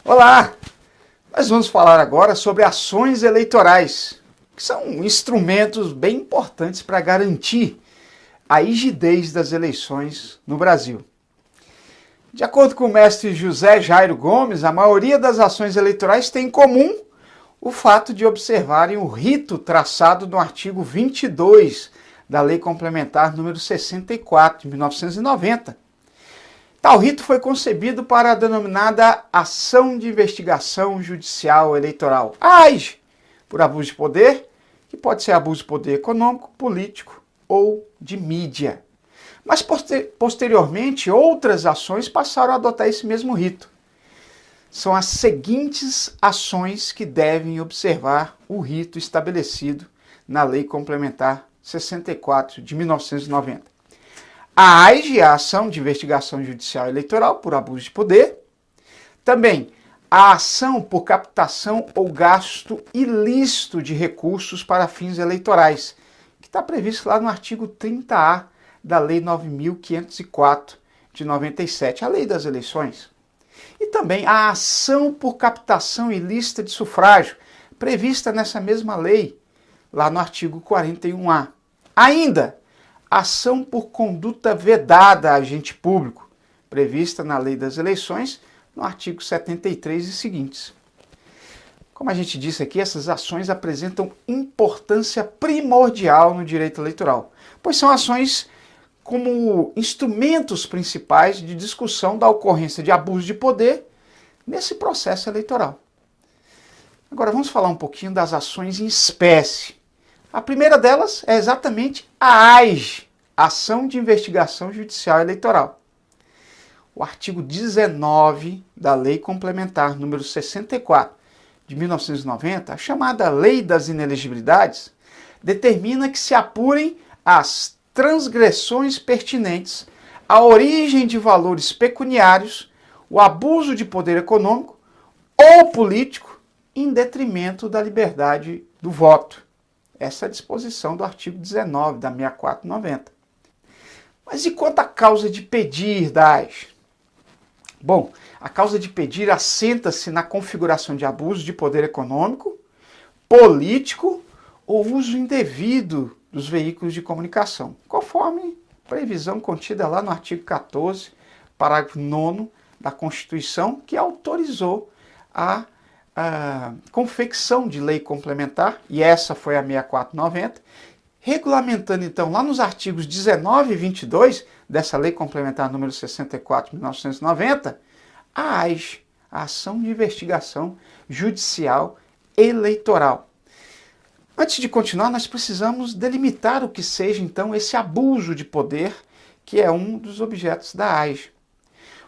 Olá! Nós vamos falar agora sobre ações eleitorais, que são instrumentos bem importantes para garantir a rigidez das eleições no Brasil. De acordo com o mestre José Jairo Gomes, a maioria das ações eleitorais tem em comum o fato de observarem o rito traçado no artigo 22 da Lei Complementar número 64, de 1990. Tal rito foi concebido para a denominada Ação de Investigação Judicial Eleitoral, a AIJ, por abuso de poder, que pode ser abuso de poder econômico, político ou de mídia. Mas posteriormente, outras ações passaram a adotar esse mesmo rito. São as seguintes ações que devem observar o rito estabelecido na Lei Complementar 64 de 1990. A AIJ, a Ação de Investigação Judicial Eleitoral por abuso de poder. Também a ação por captação ou gasto ilícito de recursos para fins eleitorais, que está previsto lá no artigo 30A da Lei 9.504 de 97, a Lei das Eleições. E também a ação por captação ilícita de sufrágio, prevista nessa mesma lei, lá no artigo 41A. Ainda, ação por conduta vedada a agente público, prevista na Lei das Eleições, no artigo 73 e seguintes. Como a gente disse aqui, essas ações apresentam importância primordial no direito eleitoral, pois são ações como instrumentos principais de discussão da ocorrência de abuso de poder nesse processo eleitoral. Agora vamos falar um pouquinho das ações em espécie. A primeira delas é exatamente a AIJ, Ação de Investigação Judicial Eleitoral. O artigo 19 da Lei Complementar número 64 de 1990, a chamada Lei das Inelegibilidades, determina que se apurem as transgressões pertinentes à origem de valores pecuniários, o abuso de poder econômico ou político em detrimento da liberdade do voto. Essa é a disposição do artigo 19 da 6490. Mas e quanto à causa de pedir da AIJ? Bom, a causa de pedir assenta-se na configuração de abuso de poder econômico, político ou uso indevido dos veículos de comunicação, conforme previsão contida lá no artigo 14, parágrafo 9º da Constituição, que autorizou a confecção de lei complementar, e essa foi a 6490, regulamentando então lá nos artigos 19 e 22 dessa lei complementar número 64 de 1990, a AIJ, a Ação de Investigação Judicial Eleitoral. Antes de continuar, nós precisamos delimitar o que seja então esse abuso de poder, que é um dos objetos da AIJ.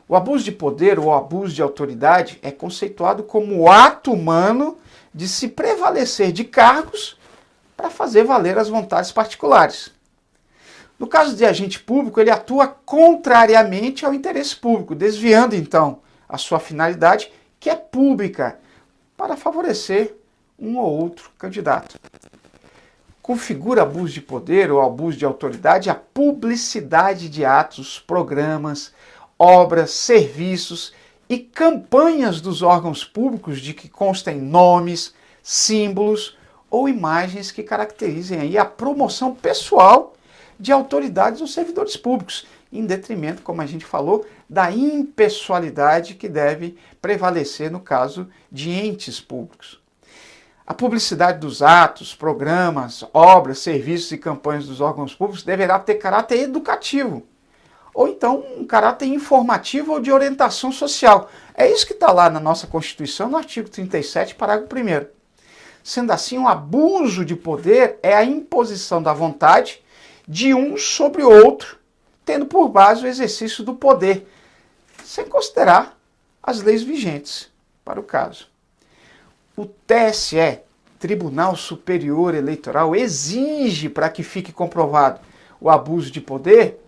O abuso de poder ou abuso de autoridade é conceituado como o ato humano de se prevalecer de cargos para fazer valer as vontades particulares. No caso de agente público, ele atua contrariamente ao interesse público, desviando então a sua finalidade, que é pública, para favorecer um ou outro candidato. Configura abuso de poder ou abuso de autoridade a publicidade de atos, programas, obras, serviços e campanhas dos órgãos públicos de que constem nomes, símbolos ou imagens que caracterizem aí a promoção pessoal de autoridades ou servidores públicos, em detrimento, como a gente falou, da impessoalidade que deve prevalecer no caso de entes públicos. A publicidade dos atos, programas, obras, serviços e campanhas dos órgãos públicos deverá ter caráter educativo, ou então um caráter informativo ou de orientação social. É isso que está lá na nossa Constituição, no artigo 37, parágrafo 1º. Sendo assim, o abuso de poder é a imposição da vontade de um sobre o outro, tendo por base o exercício do poder, sem considerar as leis vigentes para o caso. O TSE, Tribunal Superior Eleitoral, exige, para que fique comprovado o abuso de poder,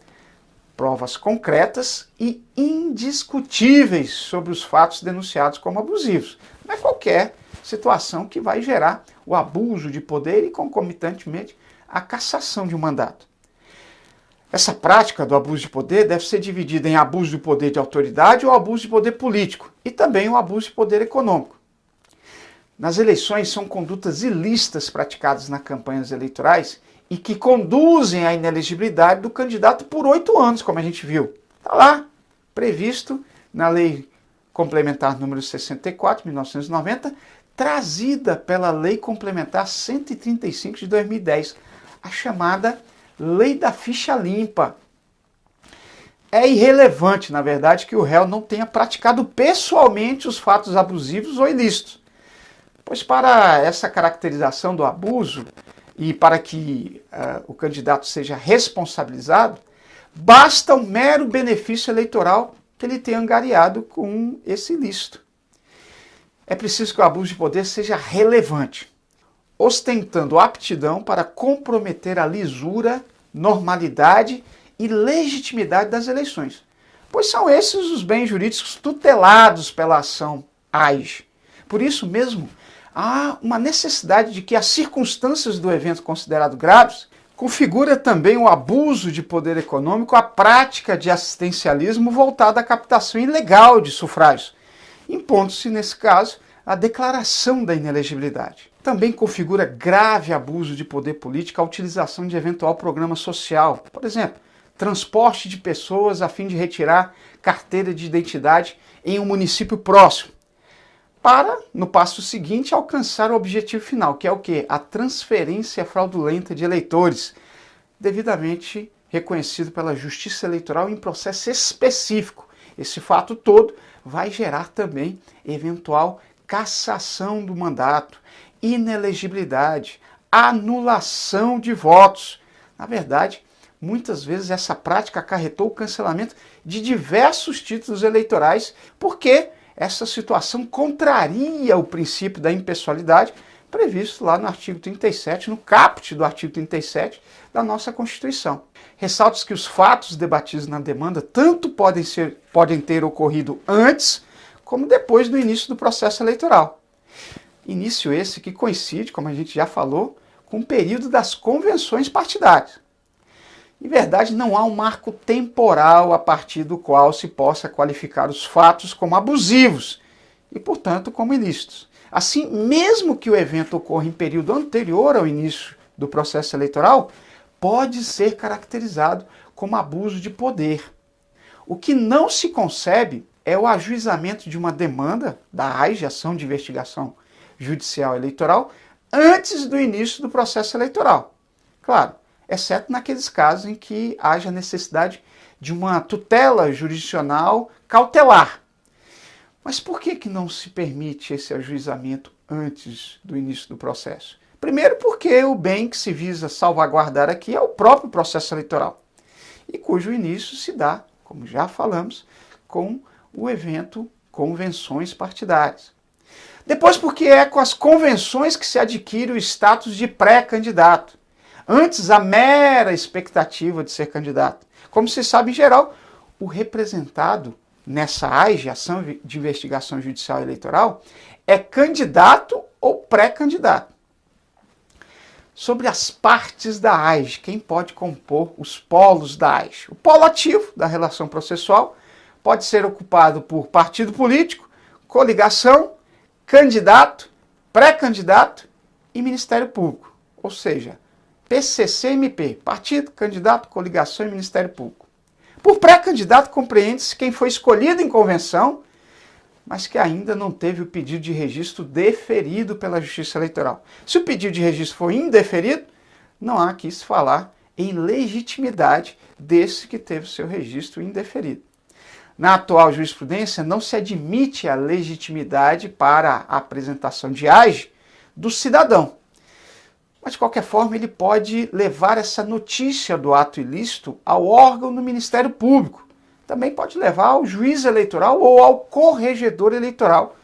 provas concretas e indiscutíveis sobre os fatos denunciados como abusivos. Não é qualquer situação que vai gerar o abuso de poder e, concomitantemente, a cassação de um mandato. Essa prática do abuso de poder deve ser dividida em abuso de poder de autoridade ou abuso de poder político, e também o abuso de poder econômico. Nas eleições, são condutas ilícitas praticadas nas campanhas eleitorais e que conduzem à inelegibilidade do candidato por 8 anos, como a gente viu. Está lá, previsto na Lei Complementar número 64, de 1990, trazida pela Lei Complementar 135 de 2010, a chamada Lei da Ficha Limpa. É irrelevante, na verdade, que o réu não tenha praticado pessoalmente os fatos abusivos ou ilícitos, pois para essa caracterização do abuso e para que o candidato seja responsabilizado, basta um mero benefício eleitoral que ele tenha angariado com esse ilícito. É preciso que o abuso de poder seja relevante, ostentando aptidão para comprometer a lisura, normalidade e legitimidade das eleições, pois são esses os bens jurídicos tutelados pela ação AIJ. Por isso mesmo, há uma necessidade de que as circunstâncias do evento considerado graves configura também o abuso de poder econômico, a prática de assistencialismo voltada à captação ilegal de sufrágios, impondo-se, nesse caso, a declaração da inelegibilidade. Também configura grave abuso de poder político a utilização de eventual programa social, por exemplo, transporte de pessoas a fim de retirar carteira de identidade em um município próximo, para, no passo seguinte, alcançar o objetivo final, que é o quê? A transferência fraudulenta de eleitores, devidamente reconhecido pela Justiça Eleitoral em processo específico. Esse fato todo vai gerar também eventual cassação do mandato, inelegibilidade, anulação de votos. Na verdade, muitas vezes essa prática acarretou o cancelamento de diversos títulos eleitorais, porque essa situação contraria o princípio da impessoalidade previsto lá no artigo 37, no caput do artigo 37 da nossa Constituição. Ressalto que os fatos debatidos na demanda tanto podem ter ocorrido antes como depois do início do processo eleitoral. Início esse que coincide, como a gente já falou, com o período das convenções partidárias. Em verdade, não há um marco temporal a partir do qual se possa qualificar os fatos como abusivos e, portanto, como ilícitos. Assim, mesmo que o evento ocorra em período anterior ao início do processo eleitoral, pode ser caracterizado como abuso de poder. O que não se concebe é o ajuizamento de uma demanda da AIJ, Ação de Investigação Judicial Eleitoral, antes do início do processo eleitoral. Claro, exceto naqueles casos em que haja necessidade de uma tutela jurisdicional cautelar. Mas por que não se permite esse ajuizamento antes do início do processo? Primeiro porque o bem que se visa salvaguardar aqui é o próprio processo eleitoral, e cujo início se dá, como já falamos, com o evento convenções partidárias. Depois porque é com as convenções que se adquire o status de pré-candidato. Antes, a mera expectativa de ser candidato. Como se sabe, em geral, o representado nessa AIJ, Ação de Investigação Judicial Eleitoral, é candidato ou pré-candidato. Sobre as partes da AIJ, quem pode compor os polos da AIJ? O polo ativo da relação processual pode ser ocupado por partido político, coligação, candidato, pré-candidato e Ministério Público, ou seja, PCC-MP, partido, candidato, coligação e Ministério Público. Por pré-candidato compreende-se quem foi escolhido em convenção, mas que ainda não teve o pedido de registro deferido pela Justiça Eleitoral. Se o pedido de registro for indeferido, não há aqui se falar em legitimidade desse que teve o seu registro indeferido. Na atual jurisprudência, não se admite a legitimidade para a apresentação de AIJ do cidadão. Mas, de qualquer forma, ele pode levar essa notícia do ato ilícito ao órgão do Ministério Público. Também pode levar ao juiz eleitoral ou ao corregedor eleitoral,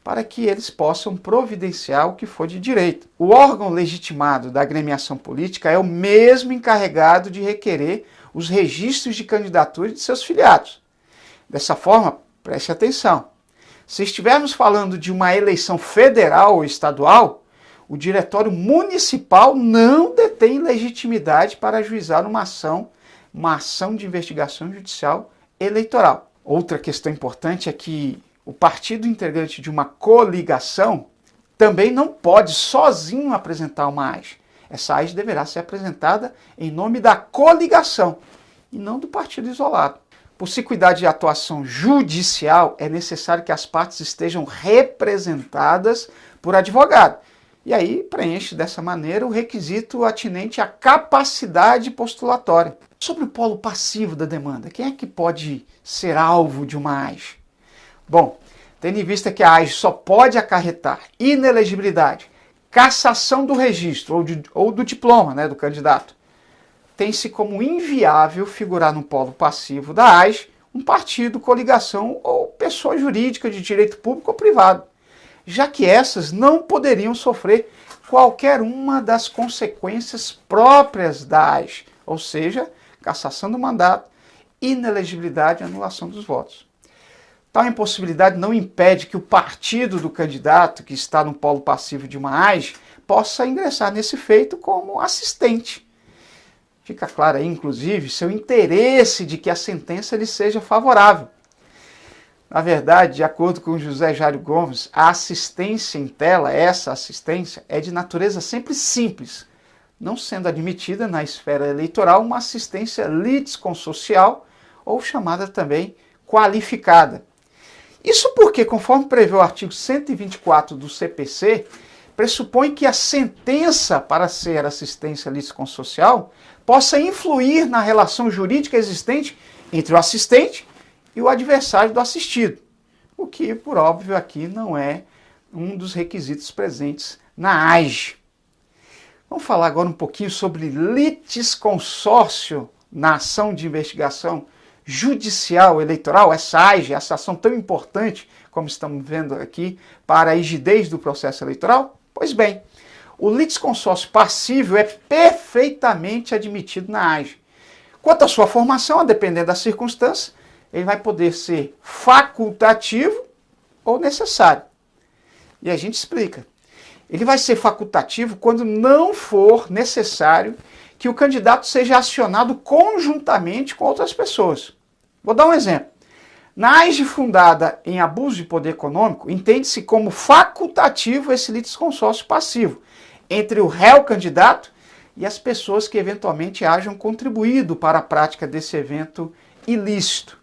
para que eles possam providenciar o que for de direito. O órgão legitimado da agremiação política é o mesmo encarregado de requerer os registros de candidatura de seus filiados. Dessa forma, preste atenção. Se estivermos falando de uma eleição federal ou estadual, o diretório municipal não detém legitimidade para ajuizar uma ação uma ação de investigação judicial eleitoral. Outra questão importante é que o partido integrante de uma coligação também não pode sozinho apresentar uma AIGE. Essa AIGE deverá ser apresentada em nome da coligação e não do partido isolado. Por se cuidar de atuação judicial, é necessário que as partes estejam representadas por advogado. E aí preenche dessa maneira o requisito atinente à capacidade postulatória. Sobre o polo passivo da demanda, quem é que pode ser alvo de uma AIGE? Bom, tendo em vista que a AIGE só pode acarretar inelegibilidade, cassação do registro ou do diploma, né, do candidato, tem-se como inviável figurar no polo passivo da AIGE um partido, coligação ou pessoa jurídica de direito público ou privado, já que essas não poderiam sofrer qualquer uma das consequências próprias da AIGE, ou seja, cassação do mandato, inelegibilidade e anulação dos votos. Tal impossibilidade não impede que o partido do candidato que está no polo passivo de uma AIGE possa ingressar nesse feito como assistente. Fica claro aí, inclusive, seu interesse de que a sentença lhe seja favorável. Na verdade, de acordo com José Jário Gomes, a assistência em tela, essa assistência, é de natureza sempre simples, não sendo admitida na esfera eleitoral uma assistência litisconsocial ou chamada também qualificada. Isso porque, conforme prevê o artigo 124 do CPC, pressupõe que a sentença para ser assistência litisconsocial possa influir na relação jurídica existente entre o assistente e o adversário do assistido, o que, por óbvio, aqui não é um dos requisitos presentes na AIGE. Vamos falar agora um pouquinho sobre litisconsórcio na ação de investigação judicial eleitoral, essa AIGE, essa ação tão importante, como estamos vendo aqui, para a rigidez do processo eleitoral? Pois bem, o litisconsórcio passível é perfeitamente admitido na AIGE. Quanto à sua formação, a depender das circunstâncias, ele vai poder ser facultativo ou necessário. E a gente explica. Ele vai ser facultativo quando não for necessário que o candidato seja acionado conjuntamente com outras pessoas. Vou dar um exemplo. Na AIGE fundada em abuso de poder econômico, entende-se como facultativo esse litisconsórcio passivo entre o réu candidato e as pessoas que eventualmente hajam contribuído para a prática desse evento ilícito.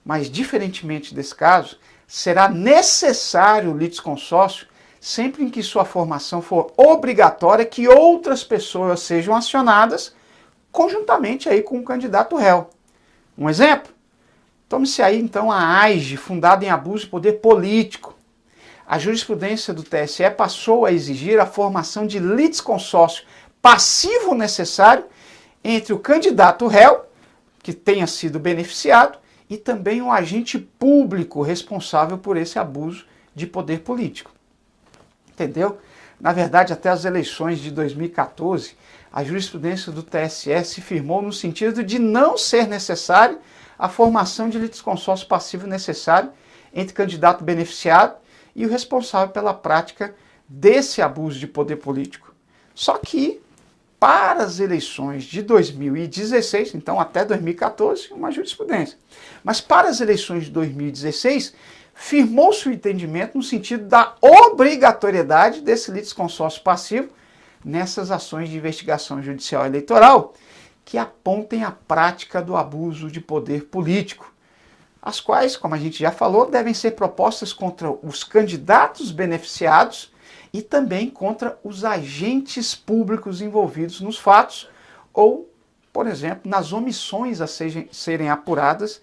Mas, diferentemente desse caso, será necessário o litisconsórcio sempre em que sua formação for obrigatória que outras pessoas sejam acionadas conjuntamente aí com o candidato réu. Um exemplo? Tome-se aí então a AIGE, fundada em abuso de poder político. A jurisprudência do TSE passou a exigir a formação de litisconsórcio passivo necessário entre o candidato réu, que tenha sido beneficiado, e também o agente público responsável por esse abuso de poder político. Entendeu? Na verdade, até as eleições de 2014, a jurisprudência do TSE se firmou no sentido de não ser necessário a formação de litisconsórcio passivo necessário entre candidato beneficiado e o responsável pela prática desse abuso de poder político. Só que, para as eleições de 2016, então até 2014, uma jurisprudência, mas para as eleições de 2016, firmou-se o entendimento no sentido da obrigatoriedade desse litisconsórcio passivo nessas ações de investigação judicial eleitoral que apontem a prática do abuso de poder político, as quais, como a gente já falou, devem ser propostas contra os candidatos beneficiados e também contra os agentes públicos envolvidos nos fatos ou, por exemplo, nas omissões a serem apuradas,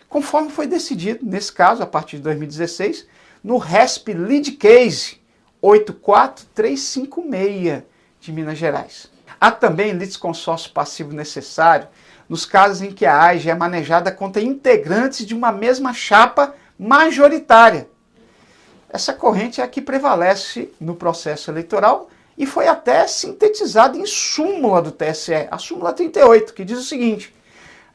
conforme foi decidido, nesse caso, a partir de 2016, no RESP Lead Case 84356 de Minas Gerais. Há também litisconsórcio passivo necessário nos casos em que a AIGE é manejada contra integrantes de uma mesma chapa majoritária. Essa corrente é a que prevalece no processo eleitoral e foi até sintetizada em súmula do TSE, a súmula 38, que diz o seguinte: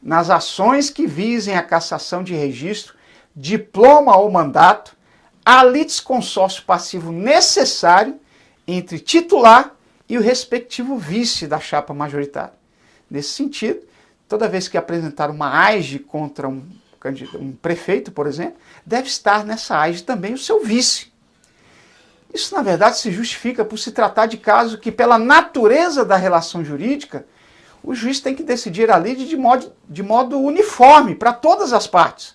nas ações que visem a cassação de registro, diploma ou mandato, há litisconsórcio passivo necessário entre titular e o respectivo vice da chapa majoritária. Nesse sentido, toda vez que apresentar uma AIGE contra um prefeito, por exemplo, deve estar nessa AIGE também o seu vice. Isso, na verdade, se justifica por se tratar de caso que, pela natureza da relação jurídica, o juiz tem que decidir a lide de modo uniforme para todas as partes,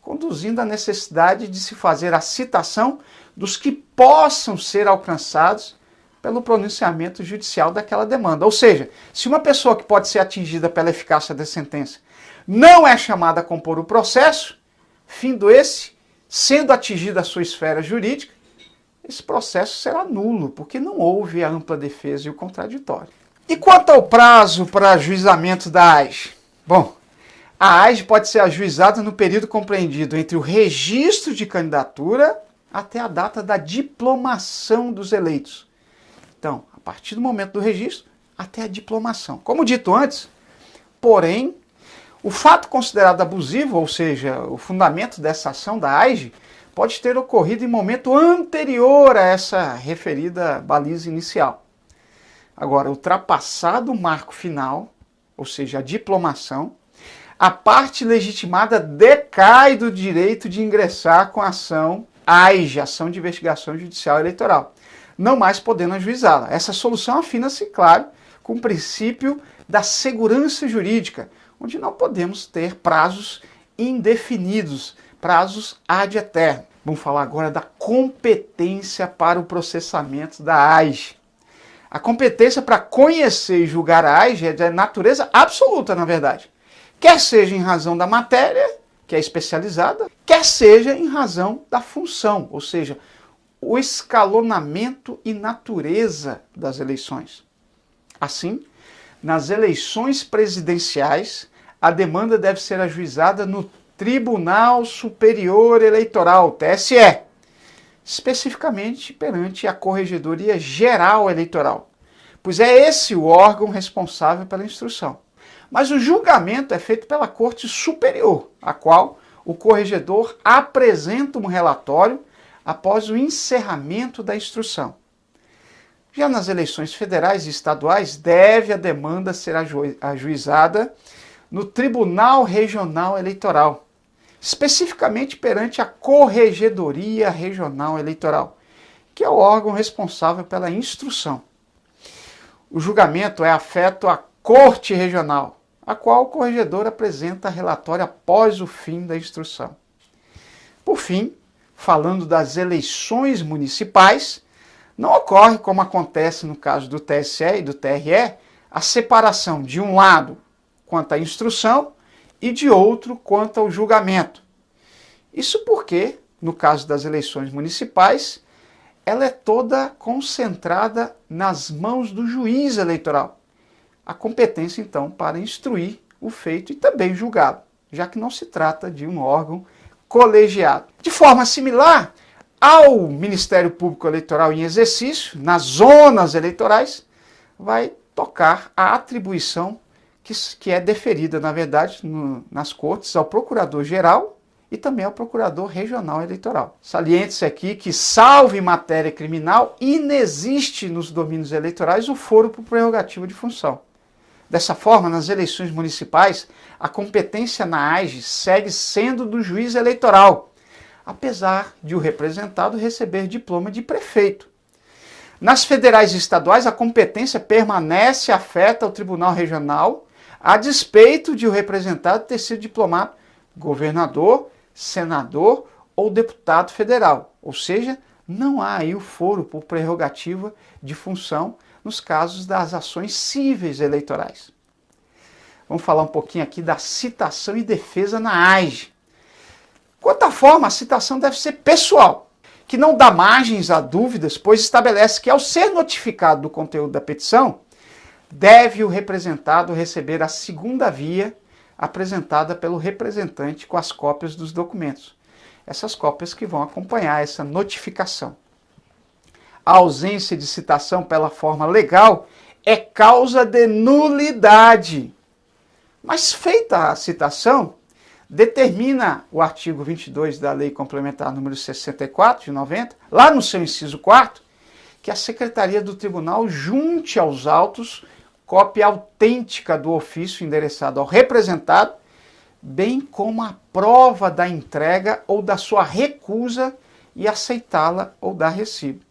conduzindo à necessidade de se fazer a citação dos que possam ser alcançados pelo pronunciamento judicial daquela demanda. Ou seja, se uma pessoa que pode ser atingida pela eficácia da sentença não é chamada a compor o processo, sendo atingida a sua esfera jurídica, esse processo será nulo, porque não houve a ampla defesa e o contraditório. E quanto ao prazo para ajuizamento da AIGE? Bom, a AIGE pode ser ajuizada no período compreendido entre o registro de candidatura até a data da diplomação dos eleitos. Então, a partir do momento do registro até a diplomação. Como dito antes, porém, o fato considerado abusivo, ou seja, o fundamento dessa ação da AIGE, pode ter ocorrido em momento anterior a essa referida baliza inicial. Agora, ultrapassado o marco final, ou seja, a diplomação, a parte legitimada decai do direito de ingressar com a ação AIGE, Ação de Investigação Judicial Eleitoral, não mais podendo ajuizá-la. Essa solução afina-se, claro, com o princípio da segurança jurídica, onde não podemos ter prazos indefinidos, prazos ad aeternum. Vamos falar agora da competência para o processamento da AIGE. A competência para conhecer e julgar a AIGE é de natureza absoluta, na verdade. Quer seja em razão da matéria, que é especializada, quer seja em razão da função, ou seja, o escalonamento e natureza das eleições. Assim, nas eleições presidenciais, a demanda deve ser ajuizada no Tribunal Superior Eleitoral, TSE, especificamente perante a Corregedoria Geral Eleitoral, pois é esse o órgão responsável pela instrução. Mas o julgamento é feito pela Corte Superior, a qual o corregedor apresenta um relatório após o encerramento da instrução. Já nas eleições federais e estaduais, deve a demanda ser ajuizada no Tribunal Regional Eleitoral, especificamente perante a Corregedoria Regional Eleitoral, que é o órgão responsável pela instrução. O julgamento é afeto à Corte Regional, a qual o corregedor apresenta relatório após o fim da instrução. Por fim, falando das eleições municipais, não ocorre, como acontece no caso do TSE e do TRE, a separação de um lado quanto à instrução e de outro quanto ao julgamento. Isso porque, no caso das eleições municipais, ela é toda concentrada nas mãos do juiz eleitoral. A competência, então, para instruir o feito e também julgá-lo, já que não se trata de um órgão colegiado. De forma similar ao Ministério Público Eleitoral em exercício, nas zonas eleitorais, vai tocar a atribuição que é deferida, na verdade, nas cortes ao Procurador-Geral e também ao Procurador Regional Eleitoral. Saliente-se aqui que, salvo em matéria criminal, inexiste nos domínios eleitorais o foro por prerrogativa de função. Dessa forma, nas eleições municipais, a competência na AIGE segue sendo do juiz eleitoral, apesar de o representado receber diploma de prefeito. Nas federais e estaduais, a competência permanece afeta ao Tribunal Regional, a despeito de o representado ter sido diplomado governador, senador ou deputado federal. Ou seja, não há aí o foro por prerrogativa de função nos casos das ações cíveis eleitorais. Vamos falar um pouquinho aqui da citação e defesa na AIGE. Quanto à forma, a citação deve ser pessoal, que não dá margens a dúvidas, pois estabelece que, ao ser notificado do conteúdo da petição, deve o representado receber a segunda via apresentada pelo representante com as cópias dos documentos. Essas cópias que vão acompanhar essa notificação. A ausência de citação pela forma legal é causa de nulidade. Mas feita a citação, determina o artigo 22 da Lei Complementar número 64 de 90, lá no seu inciso 4º, que a Secretaria do Tribunal junte aos autos cópia autêntica do ofício endereçado ao representado, bem como a prova da entrega ou da sua recusa e aceitá-la ou dar recibo.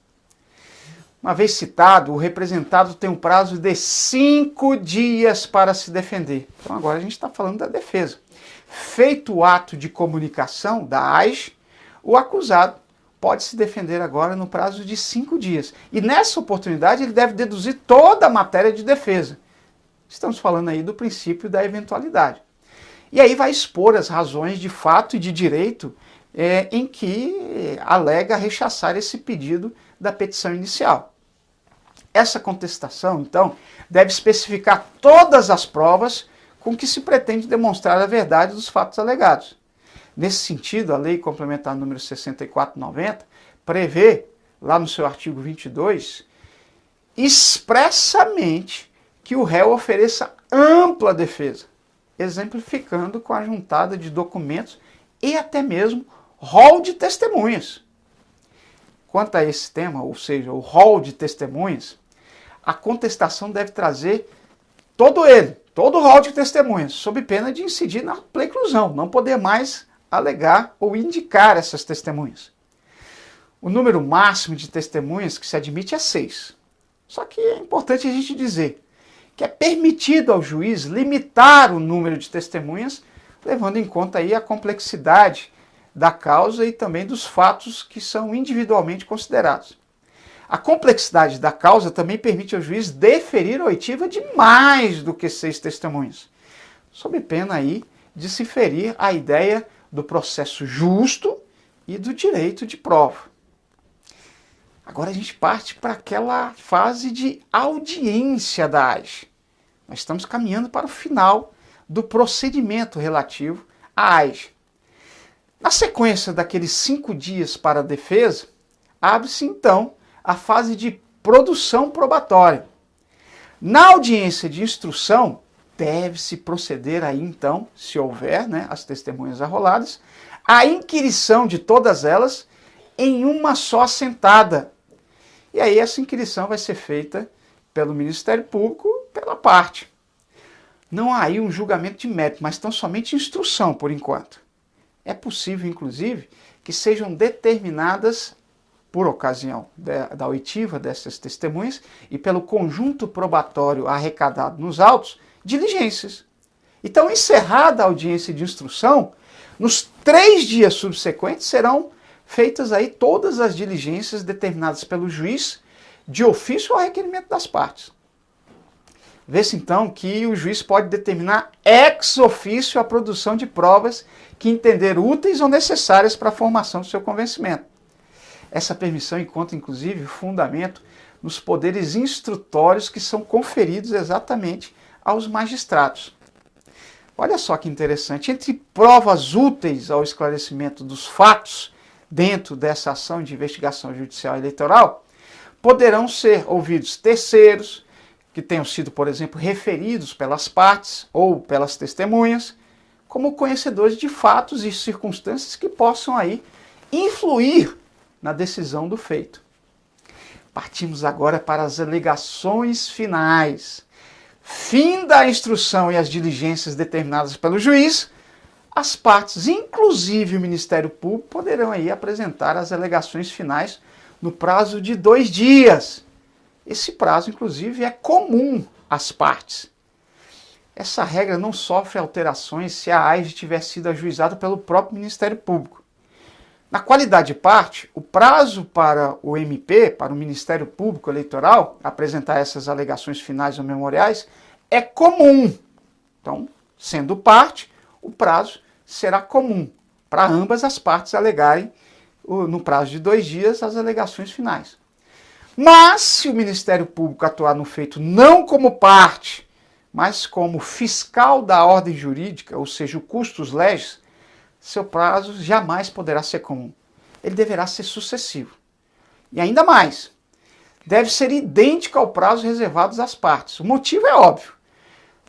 Uma vez citado, o representado tem um prazo de 5 dias para se defender. Então agora a gente está falando da defesa. Feito o ato de comunicação da AIJ, o acusado pode se defender agora no prazo de 5 dias. E nessa oportunidade ele deve deduzir toda a matéria de defesa. Estamos falando aí do princípio da eventualidade. E aí vai expor as razões de fato e de direito em que alega rechaçar esse pedido da petição inicial. Essa contestação, então, deve especificar todas as provas com que se pretende demonstrar a verdade dos fatos alegados. Nesse sentido, a Lei Complementar número 64/90 prevê, lá no seu artigo 22, expressamente que o réu ofereça ampla defesa, exemplificando com a juntada de documentos e até mesmo rol de testemunhas. Quanto a esse tema, ou seja, o rol de testemunhas, a contestação deve trazer todo o rol de testemunhas, sob pena de incidir na preclusão, não poder mais alegar ou indicar essas testemunhas. O número máximo de testemunhas que se admite é 6. Só que é importante a gente dizer que é permitido ao juiz limitar o número de testemunhas, levando em conta aí a complexidade da causa e também dos fatos que são individualmente considerados. A complexidade da causa também permite ao juiz deferir a oitiva de mais do que 6 testemunhas, sob pena aí de se ferir a ideia do processo justo e do direito de prova. Agora a gente parte para aquela fase de audiência da AIJ. Nós estamos caminhando para o final do procedimento relativo à AIJ. Na sequência daqueles 5 dias para a defesa, abre-se então a fase de produção probatória. Na audiência de instrução, deve-se proceder aí então, se houver, as testemunhas arroladas, a inquirição de todas elas em uma só sentada. E aí essa inquirição vai ser feita pelo Ministério Público, pela parte. Não há aí um julgamento de mérito, mas tão somente instrução por enquanto. É possível, inclusive, que sejam determinadas, por ocasião da oitiva dessas testemunhas e pelo conjunto probatório arrecadado nos autos, diligências. Então, encerrada a audiência de instrução, nos 3 dias subsequentes serão feitas aí todas as diligências determinadas pelo juiz de ofício ao requerimento das partes. Vê-se então que o juiz pode determinar ex officio a produção de provas que entender úteis ou necessárias para a formação do seu convencimento. Essa permissão encontra, inclusive, fundamento nos poderes instrutórios que são conferidos exatamente aos magistrados. Olha só que interessante, entre provas úteis ao esclarecimento dos fatos dentro dessa ação de investigação judicial eleitoral, poderão ser ouvidos terceiros, que tenham sido, por exemplo, referidos pelas partes ou pelas testemunhas, como conhecedores de fatos e circunstâncias que possam aí influir na decisão do feito. Partimos agora para as alegações finais. Fim da instrução e as diligências determinadas pelo juiz, as partes, inclusive o Ministério Público, poderão aí apresentar as alegações finais no prazo de 2 dias. Esse prazo, inclusive, é comum às partes. Essa regra não sofre alterações se a AIJ tiver sido ajuizada pelo próprio Ministério Público. Na qualidade de parte, o prazo para o MP, para o Ministério Público Eleitoral, apresentar essas alegações finais ou memoriais, é comum. Então, sendo parte, o prazo será comum para ambas as partes alegarem, no prazo de 2 dias, as alegações finais. Mas, se o Ministério Público atuar no feito não como parte, mas como fiscal da ordem jurídica, ou seja, o custos legis, seu prazo jamais poderá ser comum. Ele deverá ser sucessivo. E ainda mais, deve ser idêntico ao prazo reservado às partes. O motivo é óbvio.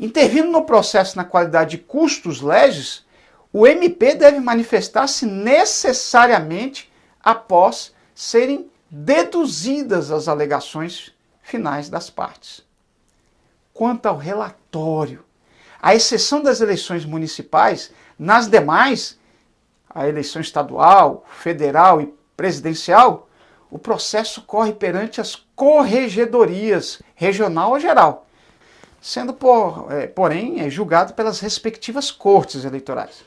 Intervindo no processo na qualidade de custos legis, o MP deve manifestar-se necessariamente após serem deduzidas as alegações finais das partes. quanto ao relatório. À exceção das eleições municipais, nas demais, a eleição estadual, federal e presidencial, o processo corre perante as corregedorias, regional ou geral, sendo, porém, julgado pelas respectivas cortes eleitorais.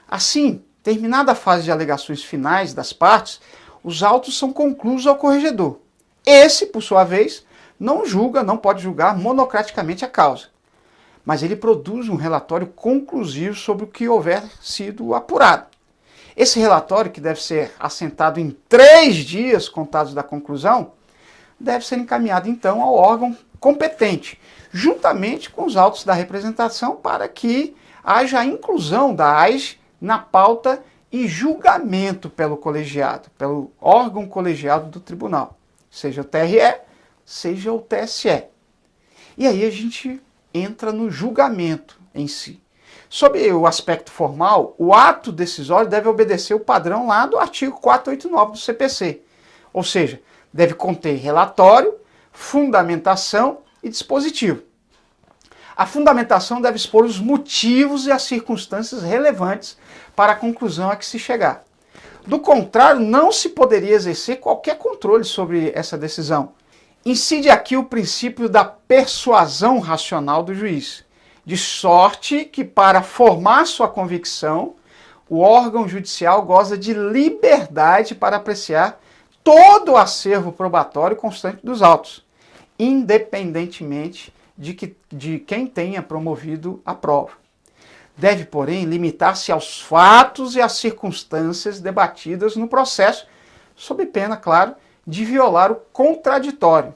Assim, terminada a fase de alegações finais das partes, os autos são conclusos ao corregedor. Esse, por sua vez, não pode julgar monocraticamente a causa, mas ele produz um relatório conclusivo sobre o que houver sido apurado. Esse relatório, que deve ser assentado em 3 dias contados da conclusão, deve ser encaminhado então ao órgão competente, juntamente com os autos da representação, para que haja a inclusão da AIS na pauta e julgamento pelo colegiado, pelo órgão colegiado do tribunal, seja o TRE, seja o TSE. E aí a gente entra no julgamento em si. Sob o aspecto formal, o ato decisório deve obedecer o padrão lá do artigo 489 do CPC, ou seja, deve conter relatório, fundamentação e dispositivo. A fundamentação deve expor os motivos e as circunstâncias relevantes para a conclusão a que se chegar. Do contrário, não se poderia exercer qualquer controle sobre essa decisão. Incide aqui o princípio da persuasão racional do juiz, de sorte que, para formar sua convicção, o órgão judicial goza de liberdade para apreciar todo o acervo probatório constante dos autos, independentemente de quem tenha promovido a prova. Deve, porém, limitar-se aos fatos e às circunstâncias debatidas no processo, sob pena, claro, de violar o contraditório.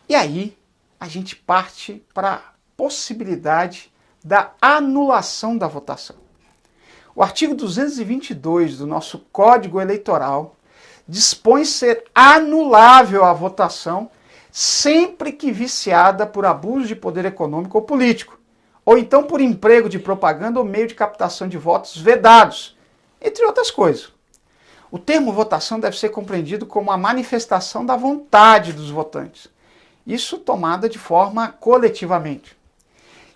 E aí a gente parte para a possibilidade da anulação da votação. O artigo 222 do nosso Código Eleitoral dispõe ser anulável a votação sempre que viciada por abuso de poder econômico ou político, ou então por emprego de propaganda ou meio de captação de votos vedados, entre outras coisas. O termo votação deve ser compreendido como a manifestação da vontade dos votantes, isso tomada de forma coletivamente.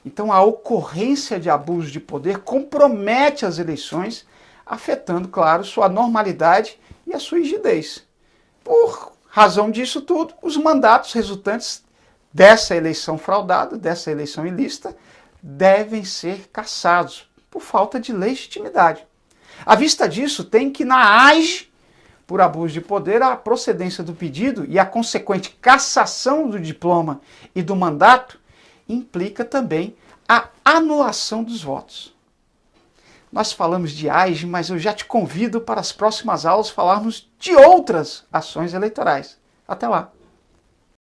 Então a ocorrência de abuso de poder compromete as eleições, afetando, claro, sua normalidade e a sua rigidez. Por razão disso tudo, os mandatos resultantes dessa eleição fraudada, dessa eleição ilícita, devem ser cassados por falta de legitimidade. À vista disso, tem que na AIGE, por abuso de poder, a procedência do pedido e a consequente cassação do diploma e do mandato implica também a anulação dos votos. Nós falamos de AIGE, mas eu já te convido para as próximas aulas falarmos de outras ações eleitorais. Até lá!